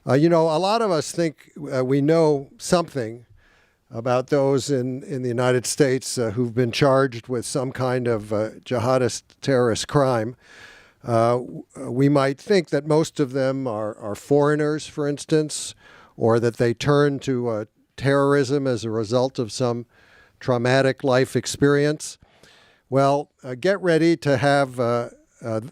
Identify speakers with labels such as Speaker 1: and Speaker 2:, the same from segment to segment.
Speaker 1: A lot of us think we know something about those in the United States who've been charged with some kind of jihadist terrorist crime. We might think that most of them are foreigners, for instance, or that they turn to terrorism as a result of some traumatic life experience. Well, get ready to have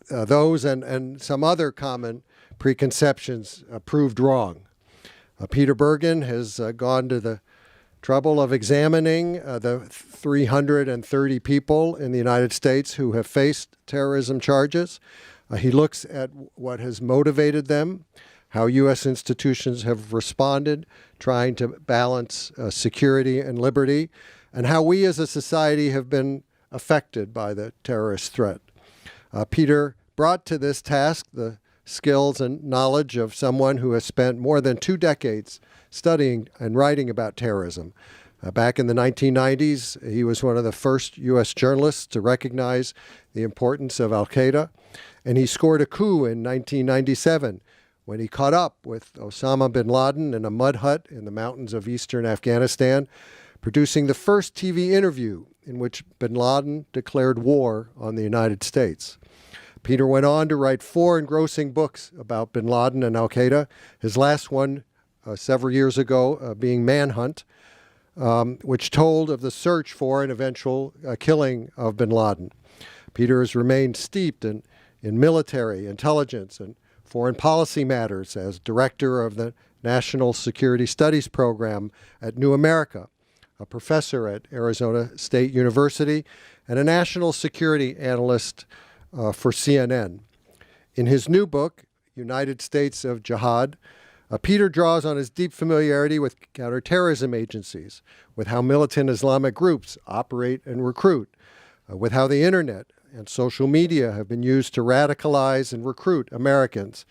Speaker 1: those and some other common preconceptions proved wrong. Peter Bergen has gone to the trouble of examining the 330 people in the United States who have faced terrorism charges. He looks at what has motivated them, how U.S. institutions have responded, trying to balance security and liberty, and how we as a society have been affected by the terrorist threat. Peter brought to this task the skills and knowledge of someone who has spent more than 2 decades studying and writing about terrorism. Back in the 1990s, he was one of the first U.S. journalists to recognize the importance of al-Qaeda, and he scored a coup in 1997 when he caught up with Osama bin Laden in a mud hut in the mountains of eastern Afghanistan, producing the first TV interview in which bin Laden declared war on the United States. Peter went on to write 4 engrossing books about bin Laden and al-Qaeda, his last one several years ago being Manhunt, which told of the search for and eventual killing of bin Laden. Peter has remained steeped in military, intelligence, and foreign policy matters as director of the National Security Studies Program at New America, a professor at Arizona State University, and a national security analyst for CNN. In his new book, States of Jihad, Peter draws on his deep familiarity with counterterrorism agencies, with how militant Islamic groups operate and recruit, with how the internet and social media have been used to radicalize and recruit Americans,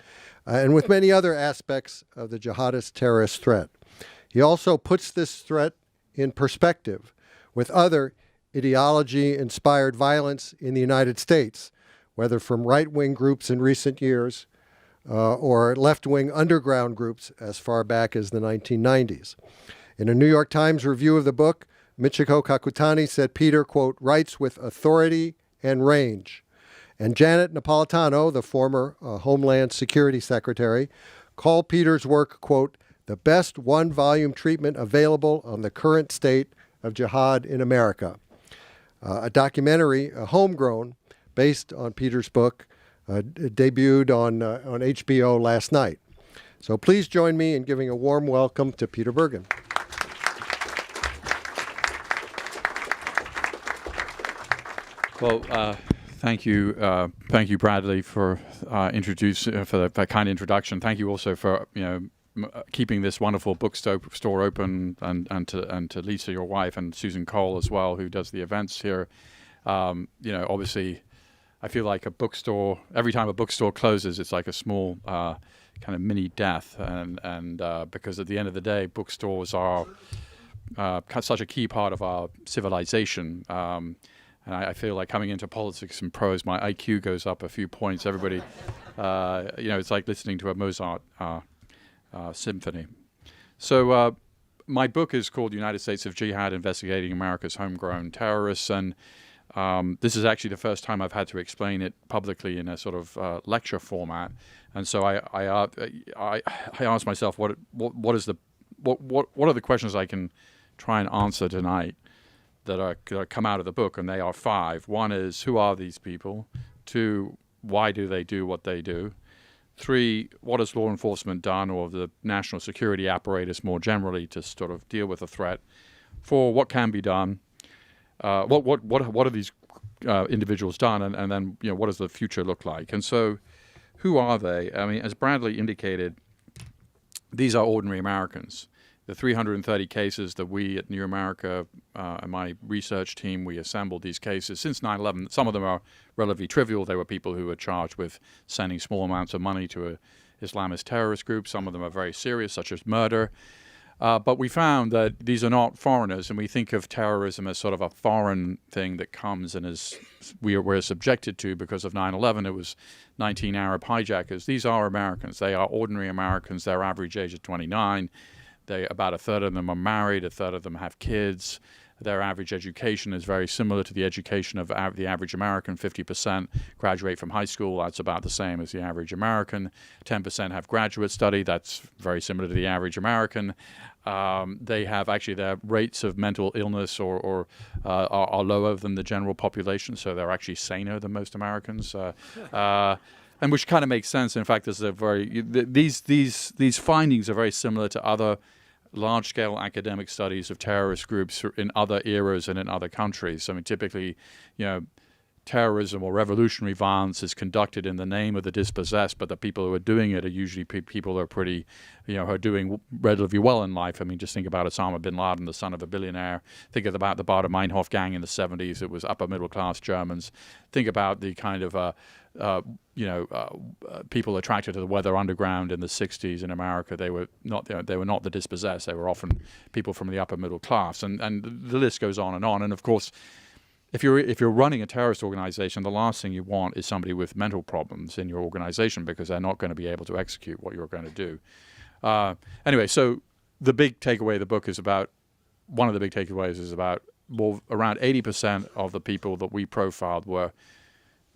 Speaker 1: and with many other aspects of the jihadist terrorist threat. He also puts this threat in perspective with other ideology-inspired violence in the United States, whether from right-wing groups in recent years or left-wing underground groups as far back as the 1990s. In a New York Times review of the book, Michiko Kakutani said Peter, quote, writes with authority and range. And Janet Napolitano, the former Homeland Security Secretary, called Peter's work, quote, the best one-volume treatment available on the current state of jihad in America. A documentary, Homegrown, based on Peter's book, debuted on HBO last night. So please join me in giving a warm welcome to Peter Bergen.
Speaker 2: Well, thank you, Bradley, for that kind introduction. Thank you also for keeping this wonderful bookstore open, and to Lisa, your wife, and Susan Cole as well, who does the events here. Obviously, I feel like a bookstore. Every time a bookstore closes, it's like a small kind of mini death, and because at the end of the day, bookstores are such a key part of our civilization. And I feel like coming into Politics and Prose, my IQ goes up a few points. Everybody, it's like listening to a Mozart symphony. So my book is called States of Jihad, Investigating America's Homegrown Terrorists. And this is actually the first time I've had to explain it publicly in a sort of lecture format. And so I asked myself, what are the questions I can try and answer tonight that come out of the book, and they are 5. 1 is, who are these people? 2, why do they do what they do? 3, what has law enforcement done, or the national security apparatus more generally, to sort of deal with the threat? 4, what can be done? What have these individuals done, and then what does the future look like? And so, who are they? I mean, as Bradley indicated, these are ordinary Americans. The 330 cases that we at New America and my research team, we assembled these cases since 9/11. Some of them are relatively trivial. They were people who were charged with sending small amounts of money to an Islamist terrorist group. Some of them are very serious, such as murder. But we found that these are not foreigners, and we think of terrorism as sort of a foreign thing that comes and is we're subjected to because of 9/11. It was 19 Arab hijackers. These are Americans. They are ordinary Americans. Their average age is 29. About a third of them are married. A third of them have kids. Their average education is very similar to the education of the average American. 50% graduate from high school. That's about the same as the average American. 10% have graduate study. That's very similar to the average American. They have actually their rates of mental illness are lower than the general population, so they're actually saner than most Americans. And which kind of makes sense. In fact, these findings are very similar to other large-scale academic studies of terrorist groups in other eras and in other countries. I mean, typically, terrorism or revolutionary violence is conducted in the name of the dispossessed, but the people who are doing it are usually people who are pretty, who are doing relatively well in life. I mean, just think about Osama bin Laden, the son of a billionaire. Think about the Baader-Meinhof gang in the 70s. It was upper middle class Germans. Think about the kind of people attracted to the Weather Underground in the 60s in America. They were not the dispossessed. They were often people from the upper middle class, and the list goes on. And of course, if you're running a terrorist organization, the last thing you want is somebody with mental problems in your organization, because they're not going to be able to execute what you're going to do. Anyway, so the big takeaway of the book is about one of the big takeaways is about around 80% of the people that we profiled were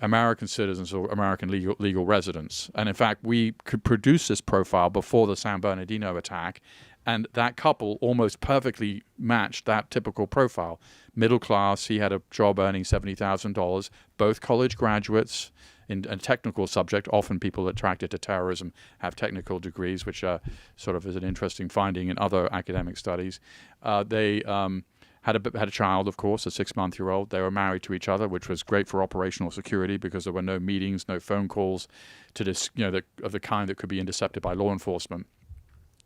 Speaker 2: American citizens or American legal residents. And in fact, we could produce this profile before the San Bernardino attack, and that couple almost perfectly matched that typical profile. Middle class, he had a job earning $70,000, both college graduates in a technical subject. Often people attracted to terrorism have technical degrees, which sort of is an interesting finding in other academic studies. They had a child, of course, a 6-month-old. They were married to each other, which was great for operational security because there were no meetings, no phone calls to this, of the kind that could be intercepted by law enforcement.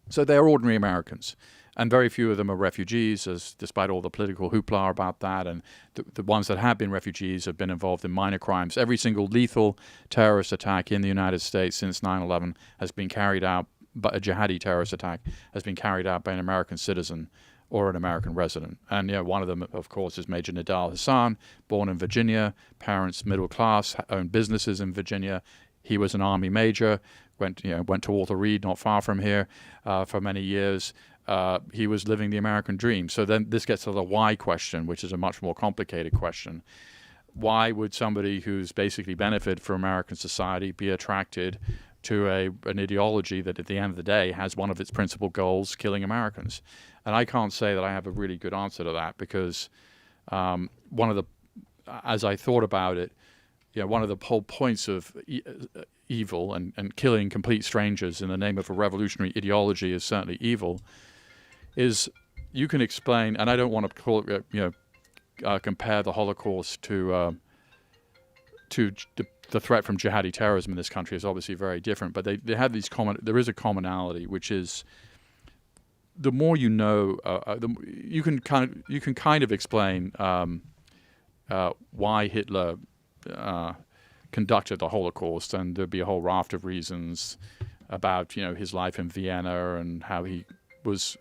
Speaker 2: So they're ordinary Americans, and very few of them are refugees, despite all the political hoopla about that. And the ones that have been refugees have been involved in minor crimes. Every single lethal terrorist attack in the United States since 9/11 has been carried out, but a jihadi terrorist attack has been carried out by an American citizen or an American resident. And one of them, of course, is Major Nidal Hassan, born in Virginia, parents middle class, owned businesses in Virginia. He was an Army major, went to Walter Reed, not far from here, for many years. He was living the American dream. So then this gets to the why question, which is a much more complicated question. Why would somebody who's basically benefited from American society be attracted to an ideology that at the end of the day has one of its principal goals, killing Americans? And I can't say that I have a really good answer to that, because as I thought about it, one of the whole points of evil and killing complete strangers in the name of a revolutionary ideology is certainly evil, is you can explain, and I don't want to call it, compare the Holocaust to the threat from jihadi terrorism in this country is obviously very different, but they have these there is a commonality, which is the more you know, you can kind of explain why Hitler conducted the Holocaust, and there'd be a whole raft of reasons about his life in Vienna and how he was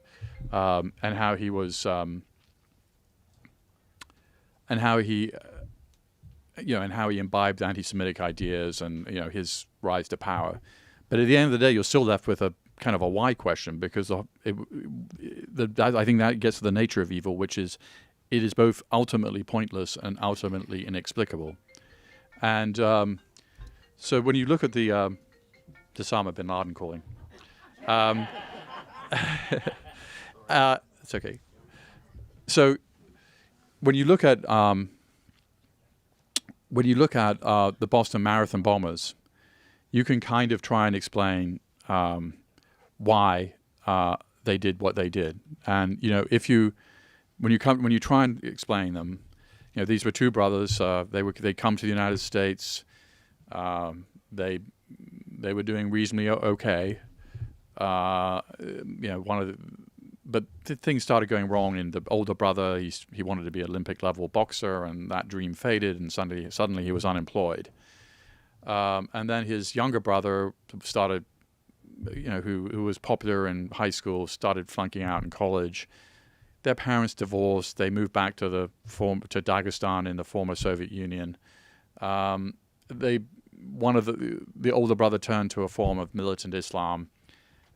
Speaker 2: imbibed anti-Semitic ideas and his rise to power. But at the end of the day, you're still left with a kind of a why question, because I think that gets to the nature of evil, which is it is both ultimately pointless and ultimately inexplicable. And so when you look at the Osama bin Laden calling, it's okay. So when you look at the Boston Marathon bombers, you can kind of try and explain why they did what they did. And when you try and explain them, these were two brothers. They come to the United States. They were doing reasonably okay. But things started going wrong in the older brother. He wanted to be an Olympic level boxer, and that dream faded, and suddenly he was unemployed. And then his younger brother started who was popular in high school, started flunking out in college. Their parents divorced. They moved back to Dagestan in the former Soviet Union. One of the older brother turned to a form of militant Islam.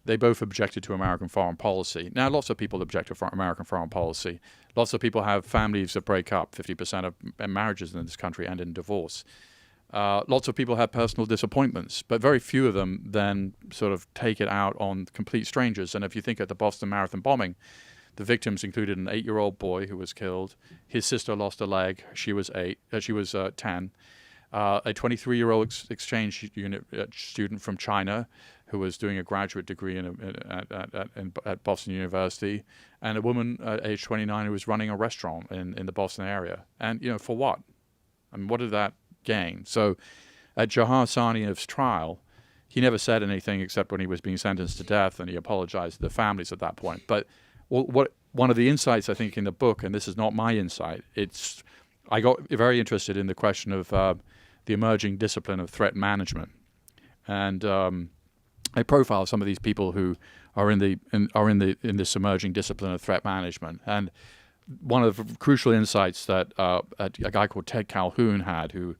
Speaker 2: They both objected to American foreign policy. Now, lots of people object to American foreign policy. Lots of people have families that break up. 50% of marriages in this country end in divorce. Lots of people have personal disappointments, but very few of them then sort of take it out on complete strangers. And if you think of the Boston Marathon bombing, the victims included an 8-year-old boy who was killed. His sister lost a leg. She was 10. A 23-year-old exchange student from China who was doing a graduate degree at Boston University, and a woman age 29 who was running a restaurant in the Boston area. And, for what? I mean, what did that gain? So at Jahar Saniev's trial, he never said anything except when he was being sentenced to death, and he apologized to the families at that point. But one of the insights, I think, in the book, and this is not my insight, I got very interested in the question of the emerging discipline of threat management, and I profile some of these people who are in this emerging discipline of threat management. And one of the crucial insights that a guy called Ted Calhoun had, who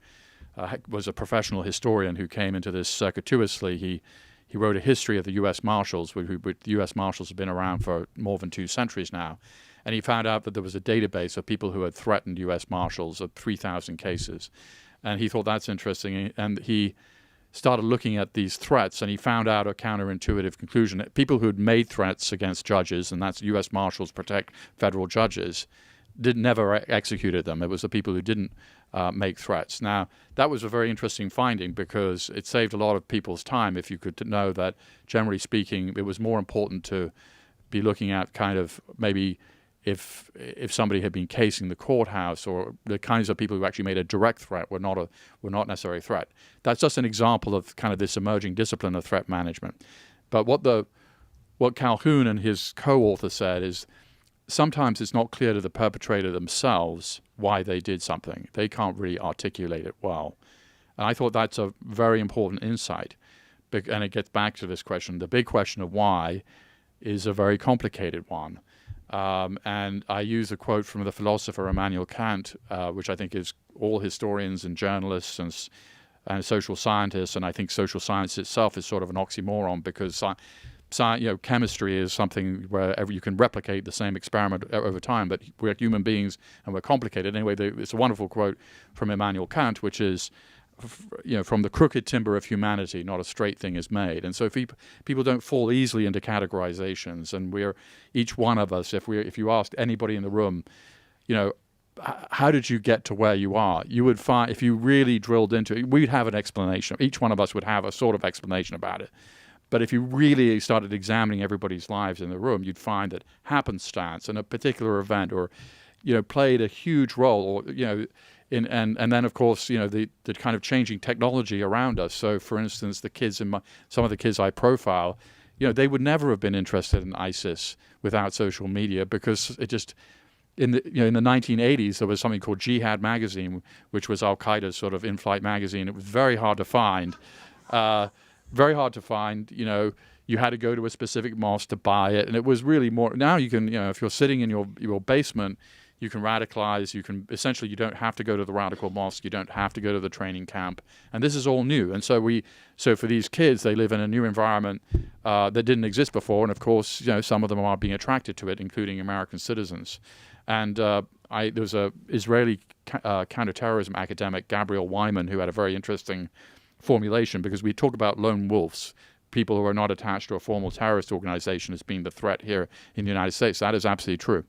Speaker 2: was a professional historian who came into this circuitously. He wrote a history of the U.S. Marshals, the U.S. Marshals have been around for more than 2 centuries now. And he found out that there was a database of people who had threatened U.S. Marshals of 3,000 cases. And he thought that's interesting. And he started looking at these threats, and he found out a counterintuitive conclusion. That people who had made threats against judges, and that's U.S. Marshals protect federal judges, never executed them. It was the people who didn't make threats. Now, that was a very interesting finding because it saved a lot of people's time if you could know that, generally speaking, it was more important to be looking at kind of maybe if somebody had been casing the courthouse, or the kinds of people who actually made a direct threat were not necessarily a threat. That's just an example of kind of this emerging discipline of threat management. But what Calhoun and his co-author said is sometimes it's not clear to the perpetrator themselves why they did something. They can't really articulate it well. And I thought that's a very important insight. And it gets back to this question. The big question of why is a very complicated one. And I use a quote from the philosopher Immanuel Kant, which I think is all historians and journalists and social scientists, and I think social science itself is sort of an oxymoron because chemistry is something where you can replicate the same experiment over time, but we're human beings and we're complicated. Anyway, it's a wonderful quote from Immanuel Kant, which is, from the crooked timber of humanity, not a straight thing is made. And so if people don't fall easily into categorizations, and each one of us, if you asked anybody in the room, how did you get to where you are? You would find, if you really drilled into it, we'd have an explanation. Each one of us would have a sort of explanation about it. But if you really started examining everybody's lives in the room, you'd find that happenstance and a particular event, or played a huge role, or and then of course the kind of changing technology around us. So for instance, some of the kids I profile, they would never have been interested in ISIS without social media, because it just in the 1980s there was something called Jihad magazine, which was Al Qaeda's sort of in-flight magazine. It was very hard to find. Very hard to find. You had to go to a specific mosque to buy it, and it was really more. Now you can, if you're sitting in your basement, you can radicalize. You can essentially, you don't have to go to the radical mosque. You don't have to go to the training camp, and this is all new. And so for these kids, they live in a new environment that didn't exist before, and of course, some of them are being attracted to it, including American citizens. And there was a Israeli counterterrorism academic, Gabriel Wyman, who had a very interesting formulation, because we talk about lone wolves, people who are not attached to a formal terrorist organization, as being the threat here in the United States. That is absolutely true.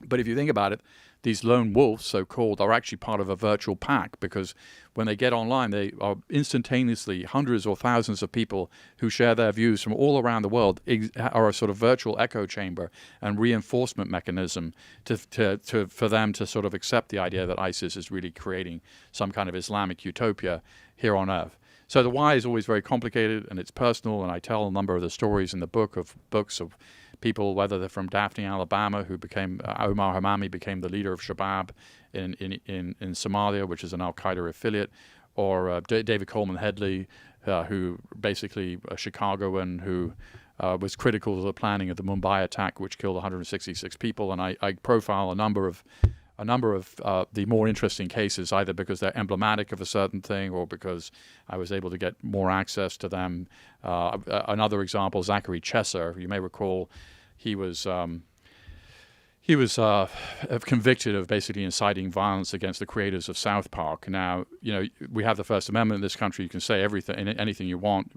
Speaker 2: But if you think about it, these lone wolves, so-called, are actually part of a virtual pack, because when they get online, they are instantaneously hundreds or thousands of people who share their views from all around the world, are a sort of virtual echo chamber and reinforcement mechanism for them to sort of accept the idea that ISIS is really creating some kind of Islamic utopia here on Earth. So the why is always very complicated, and it's personal, and I tell a number of the stories in the books of people, whether they're from Daphne, Alabama, who became Omar Hamami became the leader of Shabab in Somalia, which is an Al Qaeda affiliate, or David Coleman Headley who basically a Chicagoan who was critical of the planning of the Mumbai attack, which killed 166 people. And I profile a number of the more interesting cases, either because they're emblematic of a certain thing or because I was able to get more access to them. Another example, Zachary Chesser. You may recall he was convicted of basically inciting violence against the creators of South Park. Now, we have the First Amendment in this country. You can say anything you want.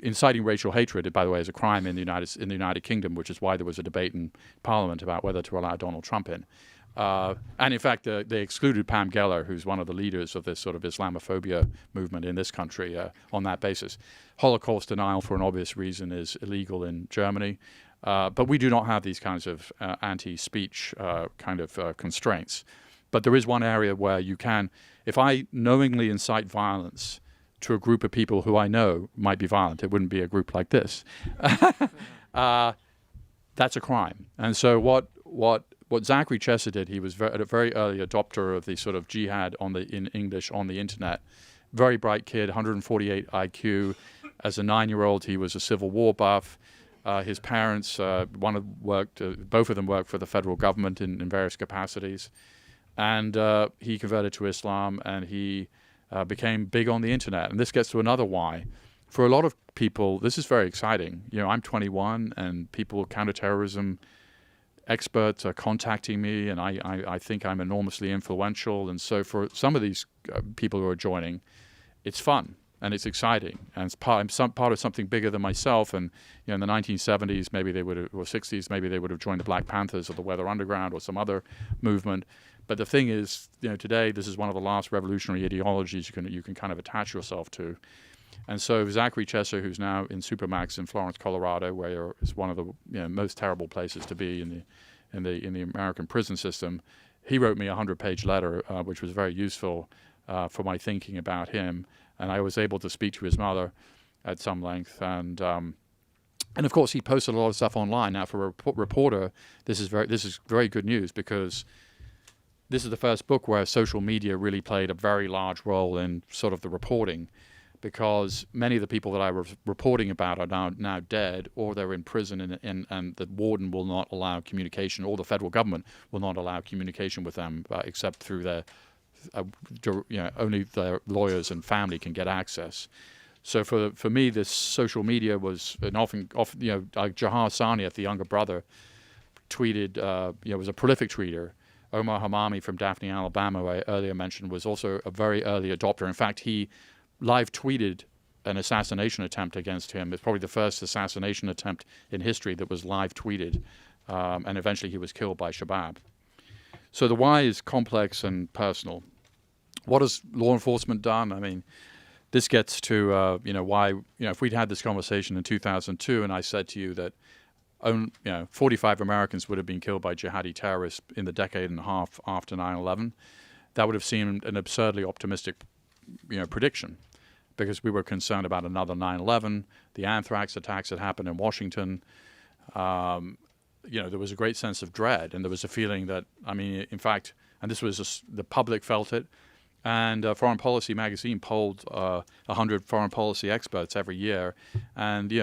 Speaker 2: Inciting racial hatred, by the way, is a crime in the United Kingdom, which is why there was a debate in Parliament about whether to allow Donald Trump in. And in fact, they excluded Pam Geller, who's one of the leaders of this sort of Islamophobia movement in this country, on that basis. Holocaust denial, for an obvious reason, is illegal in Germany. But we do not have these kinds of anti-speech constraints. But there is one area where you can, if I knowingly incite violence to a group of people who I know might be violent, it wouldn't be a group like this. That's a crime. And so what Zachary Chesser did, he was a very early adopter of the sort of jihad in English on the internet. Very bright kid, 148 IQ. As a 9-year-old, he was a Civil War buff. His parents, both of them worked for the federal government in various capacities. And he converted to Islam, and he became big on the internet. And this gets to another why. For a lot of people, this is very exciting. I'm 21, and people, counterterrorism experts are contacting me, and I think I'm enormously influential. And so for some of these people who are joining, it's fun and it's exciting, and it's part of something bigger than myself. And in the 1970s, maybe they would have, or 60s, maybe they would have joined the Black Panthers or the Weather Underground or some other movement. But the thing is, today this is one of the last revolutionary ideologies you can kind of attach yourself to. And so Zachary Chesser, who's now in Supermax in Florence, Colorado, where it's one of the most terrible places to be in the American prison system, he wrote me a 100-page letter, which was very useful for my thinking about him. And I was able to speak to his mother at some length. And of course, he posted a lot of stuff online. Now, for a reporter, this is very good news, because this is the first book where social media really played a very large role in sort of the reporting, because many of the people that I was reporting about are now dead, or they're in prison, and the warden will not allow communication, or the federal government will not allow communication with them except through their only their lawyers and family can get access. So for me, this social media was often like Jahar Saniyat, the younger brother, tweeted, was a prolific tweeter. Omar Hamami from Daphne, Alabama, who I earlier mentioned, was also a very early adopter. In fact, he live tweeted an assassination attempt against him. It's probably the first assassination attempt in history that was live tweeted, and eventually he was killed by Shabab. So the why is complex and personal. What has law enforcement done? I mean, this gets to why, if we'd had this conversation in 2002 and I said to you that 45 Americans would have been killed by jihadi terrorists in the decade and a half after 9/11, that would have seemed an absurdly optimistic prediction, because we were concerned about another 9/11, the anthrax attacks that happened in Washington. There was a great sense of dread, and there was a feeling that, in fact, and this was the public felt it, and Foreign Policy magazine polled 100 foreign policy experts every year, and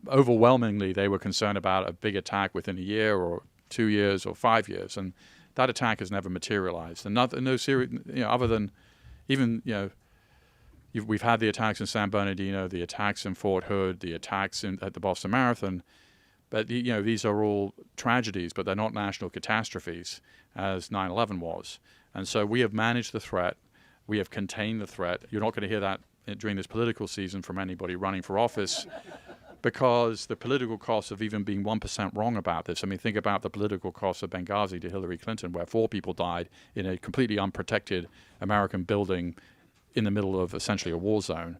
Speaker 2: overwhelmingly they were concerned about a big attack within a year or 2 years or 5 years, and that attack has never materialized. And no serious, other than even we've had the attacks in San Bernardino, the attacks in Fort Hood, the attacks at the Boston Marathon. But these are all tragedies, but they're not national catastrophes, as 9/11 was. And so we have managed the threat. We have contained the threat. You're not going to hear that during this political season from anybody running for office, because the political costs of even being 1% wrong about this. Think about the political costs of Benghazi to Hillary Clinton, where 4 people died in a completely unprotected American building in the middle of essentially a war zone.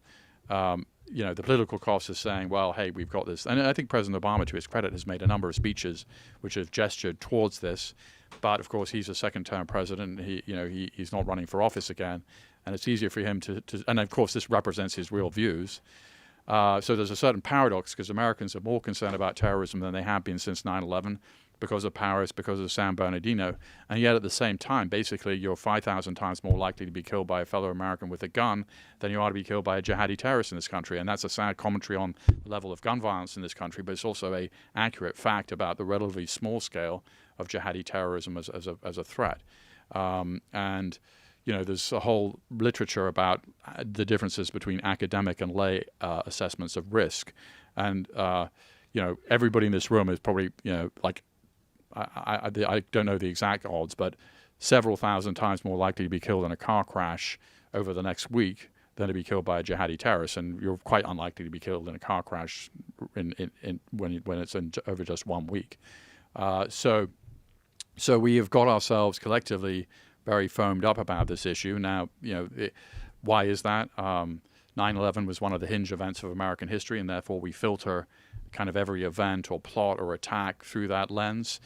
Speaker 2: The political cost is saying, well, hey, we've got this. And I think President Obama, to his credit, has made a number of speeches which have gestured towards this. But, of course, he's a second-term president. He's not running for office again. And it's easier for him to and, of course, this represents his real views. So there's a certain paradox, because Americans are more concerned about terrorism than they have been since 9/11, because of Paris, because of San Bernardino, and yet at the same time, basically, you're 5,000 times more likely to be killed by a fellow American with a gun than you are to be killed by a jihadi terrorist in this country. And that's a sad commentary on the level of gun violence in this country, but it's also a accurate fact about the relatively small scale of jihadi terrorism as a threat. And there's a whole literature about the differences between academic and lay assessments of risk. And everybody in this room is probably, I don't know the exact odds, but several thousand times more likely to be killed in a car crash over the next week than to be killed by a jihadi terrorist. And you're quite unlikely to be killed in a car crash when it's over just 1 week. So we have got ourselves collectively very foamed up about this issue. Now, why is that? 9/11 was one of the hinge events of American history, and therefore we filter kind of every event or plot or attack through that lens.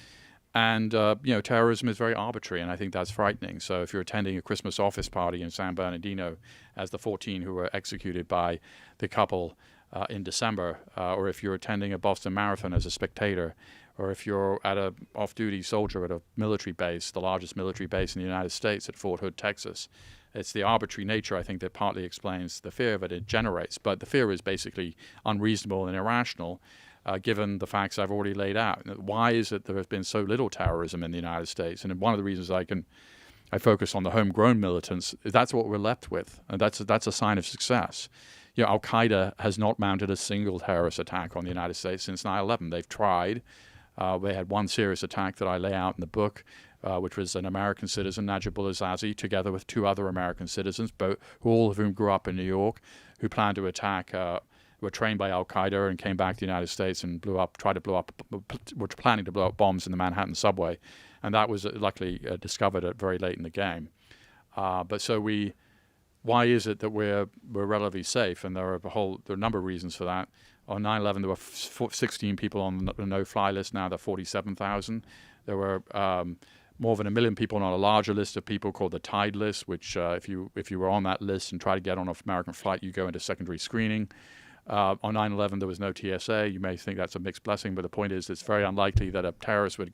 Speaker 2: And, terrorism is very arbitrary, and I think that's frightening. So if you're attending a Christmas office party in San Bernardino, as the 14 who were executed by the couple in December, or if you're attending a Boston Marathon as a spectator, or if you're at a off-duty soldier at a military base, the largest military base in the United States at Fort Hood, Texas, it's the arbitrary nature, I think, that partly explains the fear that it generates. But the fear is basically unreasonable and irrational, given the facts I've already laid out. Why is it there has been so little terrorism in the United States? And one of the reasons I focus on the homegrown militants, that's what we're left with, and that's a sign of success. Al-Qaeda has not mounted a single terrorist attack on the United States since 9/11. They've tried. They had one serious attack that I lay out in the book, which was an American citizen, Najibullah Zazi, together with 2 other American citizens, all of whom grew up in New York, who planned to attack, were trained by Al-Qaeda and came back to the United States and were planning to blow up bombs in the Manhattan subway. And that was luckily discovered very late in the game. Why is it that we're relatively safe? And there are a number of reasons for that. On 9/11, there were 16 people on the no-fly list. Now there are 47,000. There were more than 1 million people on a larger list of people called the Tide list, which if you were on that list and try to get on an American flight, you go into secondary screening. On 9/11, there was no TSA. You may think that's a mixed blessing, but the point is it's very unlikely that a terrorist would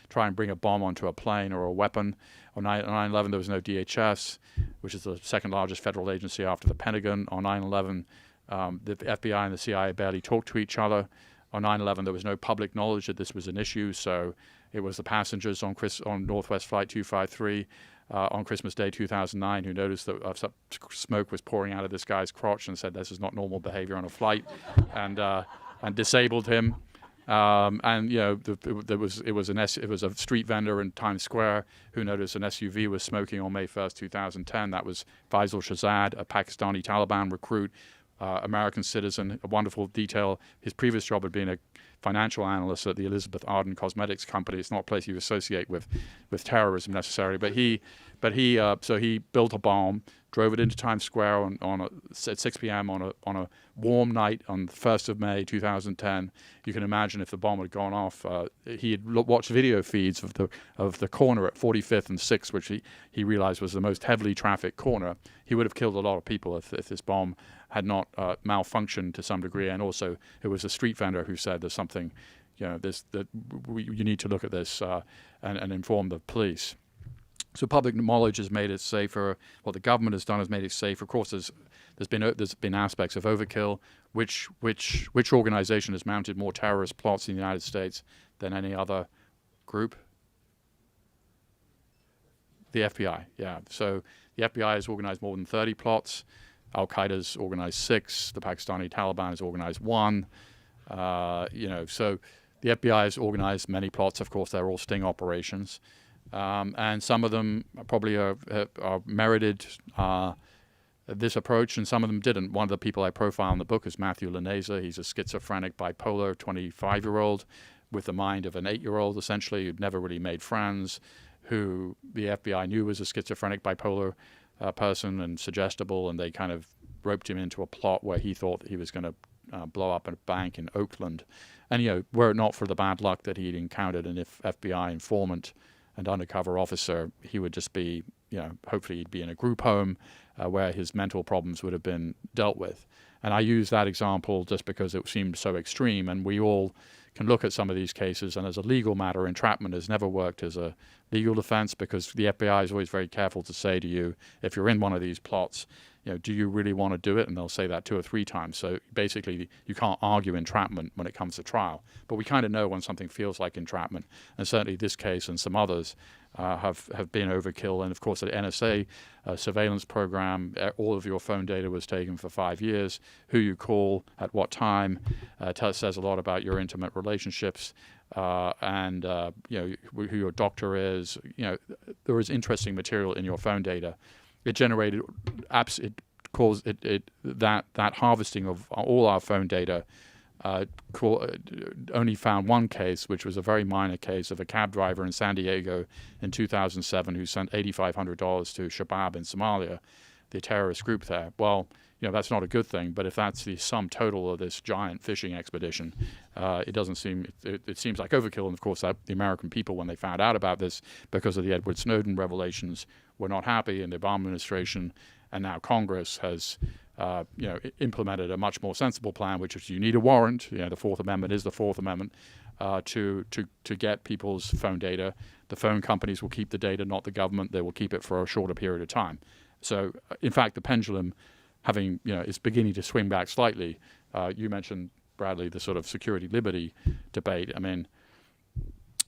Speaker 2: try and bring a bomb onto a plane or a weapon. On 9/11, there was no DHS, which is the second largest federal agency after the Pentagon. On 9/11, the FBI and the CIA barely talked to each other. On 9/11, there was no public knowledge that this was an issue, so it was the passengers on Northwest Flight 253 on Christmas Day 2009 who noticed that smoke was pouring out of this guy's crotch and said this is not normal behavior on a flight, and disabled him. It was a street vendor in Times Square who noticed an SUV was smoking on May 1st, 2010. That was Faisal Shahzad, a Pakistani Taliban recruit, American citizen. A wonderful detail. His previous job had been a financial analyst at the Elizabeth Arden Cosmetics Company. It's not a place you associate with terrorism necessarily, but he built a bomb, drove it into Times Square at 6 p.m. on a warm night on the 1st of May 2010. You can imagine if the bomb had gone off, he had watched video feeds of the corner at 45th and 6th, which he realized was the most heavily trafficked corner. He would have killed a lot of people if this bomb had not malfunctioned to some degree. And also, it was a street vendor who said there's something, you need to look at this and inform the police. So public knowledge has made it safer. What the government has done has made it safer. Of course, there's been aspects of overkill. Which organization has mounted more terrorist plots in the United States than any other group? The FBI. Yeah. So the FBI has organized more than 30 plots. Al-Qaeda's organized 6. The Pakistani Taliban has organized 1. So the FBI has organized many plots. Of course, they're all sting operations. And some of them probably are merited this approach, and some of them didn't. One of the people I profile in the book is Matthew Laneza. He's a schizophrenic, bipolar 25-year-old with the mind of an 8-year-old, essentially, who'd never really made friends, who the FBI knew was a schizophrenic, bipolar person and suggestible, and they kind of roped him into a plot where he thought that he was going to blow up a bank in Oakland. And, were it not for the bad luck that he'd encountered an FBI informant and undercover officer, he would just be, hopefully he'd be in a group home where his mental problems would have been dealt with. And I use that example just because it seemed so extreme, and we all can look at some of these cases, and as a legal matter, entrapment has never worked as a legal defense, because the FBI is always very careful to say to you, if you're in one of these plots, do you really want to do it? And they'll say that 2 or 3 times. So basically, you can't argue entrapment when it comes to trial. But we kind of know when something feels like entrapment. And certainly this case and some others have been overkill. And of course, the NSA surveillance program, all of your phone data was taken for 5 years. Who you call, at what time, says a lot about your intimate relationships. And who your doctor is. There is interesting material in your phone data. It generated apps. It caused that harvesting of all our phone data. Only found one case, which was a very minor case of a cab driver in San Diego in 2007 who sent $8,500 to Shabab in Somalia, the terrorist group there. Well, that's not a good thing. But if that's the sum total of this giant fishing expedition, it doesn't seem. It seems like overkill. And of course, the American people, when they found out about this because of the Edward Snowden revelations, were not happy. And the Obama administration and now Congress has, implemented a much more sensible plan, which is you need a warrant. The Fourth Amendment is the Fourth Amendment to get people's phone data. The phone companies will keep the data, not the government. They will keep it for a shorter period of time. So, in fact, the pendulum is beginning to swing back slightly. You mentioned, Bradley, the sort of security liberty debate. I mean,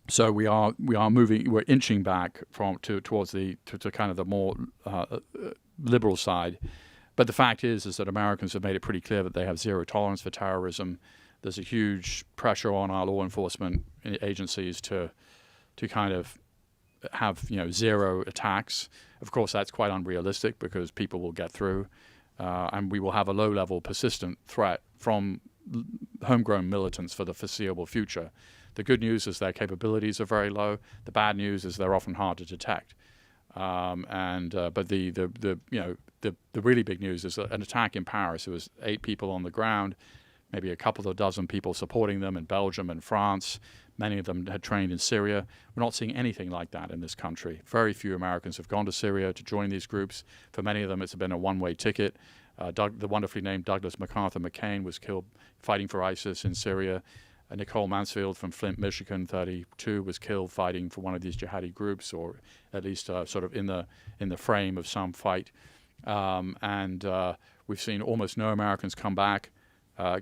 Speaker 2: so we are moving, we're inching back towards the kind of the more liberal side. But the fact is that Americans have made it pretty clear that they have zero tolerance for terrorism. There's a huge pressure on our law enforcement agencies to kind of have zero attacks. Of course, that's quite unrealistic because people will get through. And we will have a low-level, persistent threat from homegrown militants for the foreseeable future. The good news is their capabilities are very low. The bad news is they're often hard to detect. But the really big news is that an attack in Paris. There was 8 people on the ground, maybe a couple of dozen people supporting them in Belgium and France. Many of them had trained in Syria. We're not seeing anything like that in this country. Very few Americans have gone to Syria to join these groups. For many of them, it's been a one-way ticket. The wonderfully named Douglas MacArthur McCain was killed fighting for ISIS in Syria. Nicole Mansfield from Flint, Michigan, 32, was killed fighting for one of these jihadi groups, or at least sort of in the frame of some fight. We've seen almost no Americans come back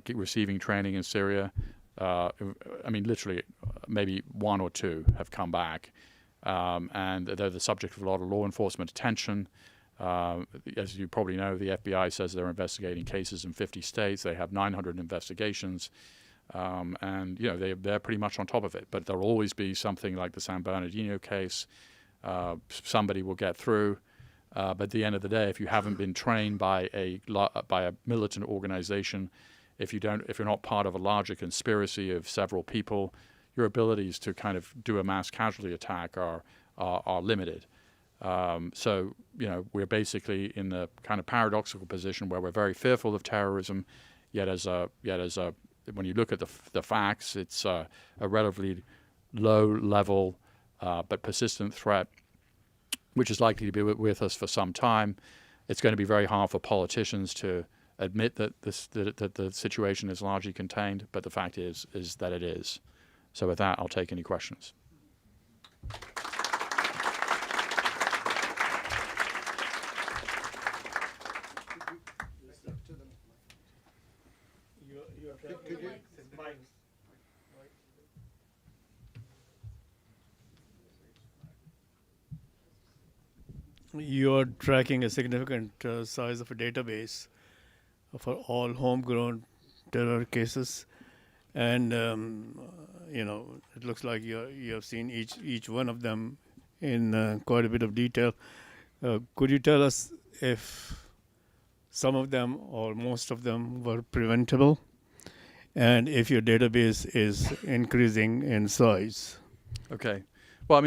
Speaker 2: receiving training in Syria. Literally, maybe 1 or 2 have come back, and they're the subject of a lot of law enforcement attention. As you probably know, the FBI says they're investigating cases in 50 states. They have 900 investigations, they're pretty much on top of it. But there'll always be something like the San Bernardino case. Somebody will get through. But at the end of the day, if you haven't been trained by a militant organization, if you're not part of a larger conspiracy of several people, your abilities to kind of do a mass casualty attack are limited. We're basically in the kind of paradoxical position where we're very fearful of terrorism, yet when you look at the facts, it's a relatively low level but persistent threat, which is likely to be with us for some time. It's going to be very hard for politicians to admit that the situation is largely contained, but the fact is that it is. So with that, I'll take any questions.
Speaker 3: You're tracking a significant size of a database for all homegrown terror cases, and it looks like you have seen each one of them in quite a bit of detail. Could you tell us if some of them or most of them were preventable, and if your database is increasing in size?
Speaker 2: Okay. Well,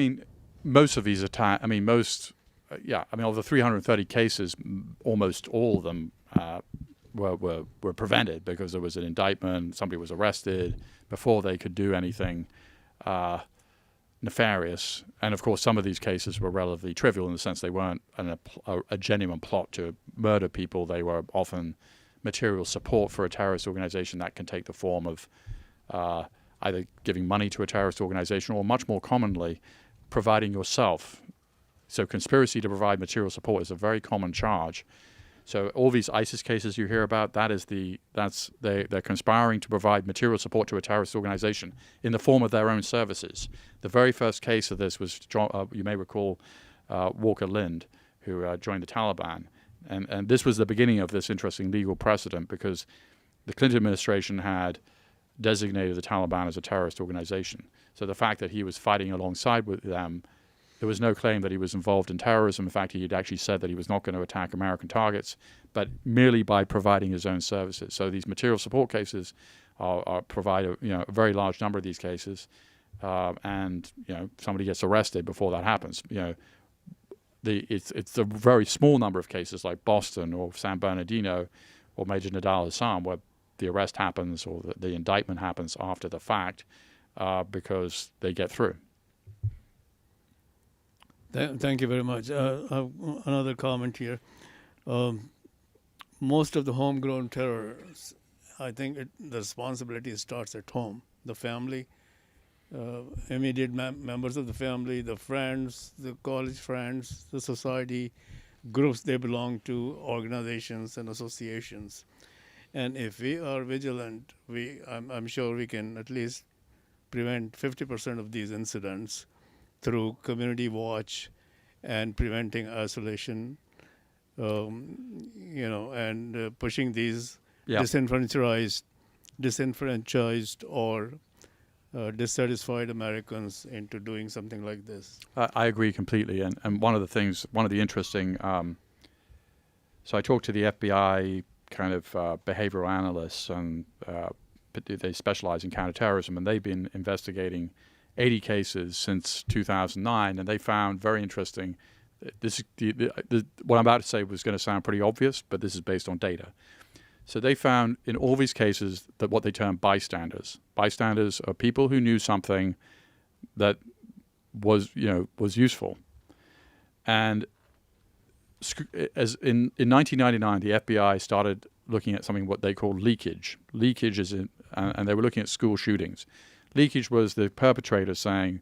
Speaker 2: most of these attacks, of the 330 cases, almost all of them were prevented because there was an indictment, somebody was arrested before they could do anything nefarious. And of course, some of these cases were relatively trivial in the sense they weren't a genuine plot to murder people. They were often material support for a terrorist organization that can take the form of either giving money to a terrorist organization or, much more commonly, providing yourself. So conspiracy to provide material support is a very common charge. So all these ISIS cases you hear about, they're conspiring to provide material support to a terrorist organization in the form of their own services. The very first case of this was, you may recall, Walker Lind, who joined the Taliban. And this was the beginning of this interesting legal precedent, because the Clinton administration had designated the Taliban as a terrorist organization. So the fact that he was fighting alongside with them, there was no claim that he was involved in terrorism. In fact, he had actually said that he was not going to attack American targets, but merely by providing his own services. So these material support cases provide a very large number of these cases, and somebody gets arrested before that happens. It's a very small number of cases like Boston or San Bernardino or Major Nadal Hassan where the arrest happens or the indictment happens after the fact, because they get through.
Speaker 3: Thank you very much. Another comment here. Most of the homegrown terror, I think the responsibility starts at home. The family, immediate members of the family, the friends, the college friends, the society, groups they belong to, organizations and associations. And if we are vigilant, I'm sure we can at least prevent 50% of these incidents through community watch and preventing isolation, and pushing these disenfranchised or dissatisfied Americans into doing something like this.
Speaker 2: I agree completely. And one of the interesting, so I talked to the FBI kind of behavioral analysts, and they specialize in counterterrorism, and they've been investigating 80 cases since 2009, and they found very interesting. What I'm about to say was going to sound pretty obvious, but this is based on data. So they found in all these cases that what they term bystanders. Bystanders are people who knew something that was useful. And as in 1999, the FBI started looking at something what they call leakage. Leakage and they were looking at school shootings. Leakage was the perpetrator saying